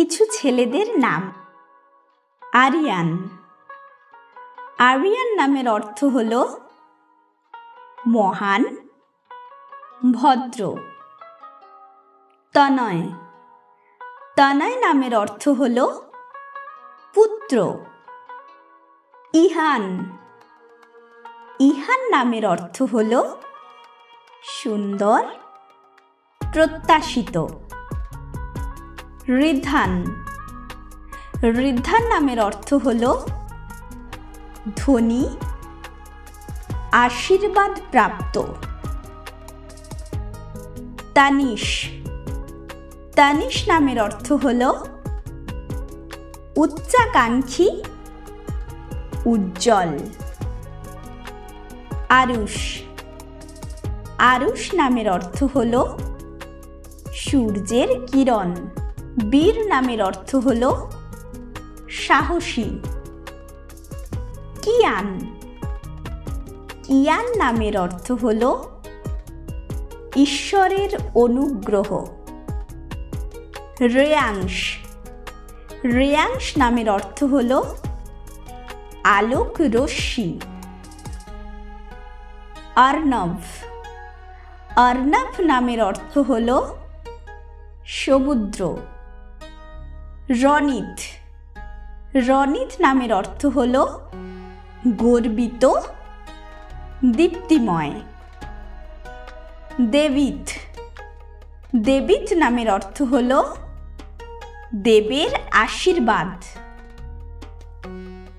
কিছু ছেলেদের নাম। আরিয়ান। আরিয়ান নামের অর্থ হল মহান, ভদ্র। তনয়। তনয় নামের অর্থ হল পুত্র। ইহান। ইহান নামের অর্থ হল সুন্দর, প্রত্যাশিত। ঋধান। ঋধান নামের অর্থ হল ধনী, আশীর্বাদ প্রাপ্ত। তানিশ। তানিশ নামের অর্থ হল উচ্চাকাঙ্ক্ষী, উজ্জ্বল। আরুষ। আরুষ নামের অর্থ হল সূর্যের কিরণ। বীর নামের অর্থ হল সাহসী। কিয়ান। কিয়ান নামের অর্থ হল ঈশ্বরের অনুগ্রহ। রেয়াংশ। রেয়াংশ নামের অর্থ হল আলোক রশ্মি। অর্ণব। অর্ণব নামের অর্থ হল সমুদ্র। রনিত। রনিত নামের অর্থ হল গর্বিত, দীপ্তিময়। দেবিত। দেবিত নামের অর্থ হল দেবের আশীর্বাদ।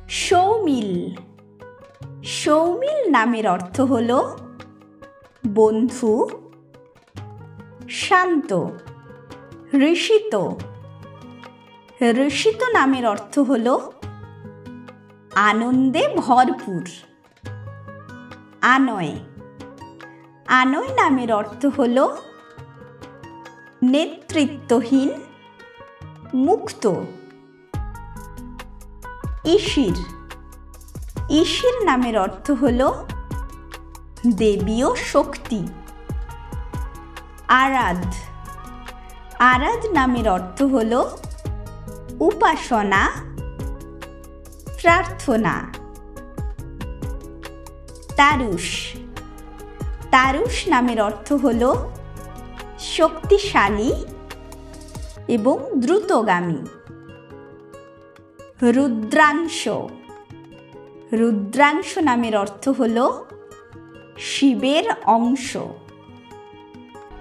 সৌমিল। সৌমিল নামের অর্থ হল বন্ধু, শান্ত। ঋষিত। ঋষিত নামের অর্থ হল আনন্দে ভরপুর। আনয়। আনয় নামের অর্থ হল নেতৃত্বহীন, মুক্ত। ঈশির। ঈশির নামের অর্থ হল দেবীয় শক্তি। আরাধ। আরাধ নামের অর্থ হল উপাসনা, প্রার্থনা। তারুষ। তারুষ নামের অর্থ হল শক্তিশালী এবং দ্রুতগামী। রুদ্রাংশ। রুদ্রাংশ নামের অর্থ হল শিবের অংশ।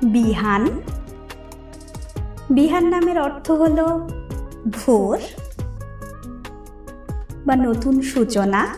বিহান। বিহান নামের অর্থ হল ভোর বা নতুন সূচনা।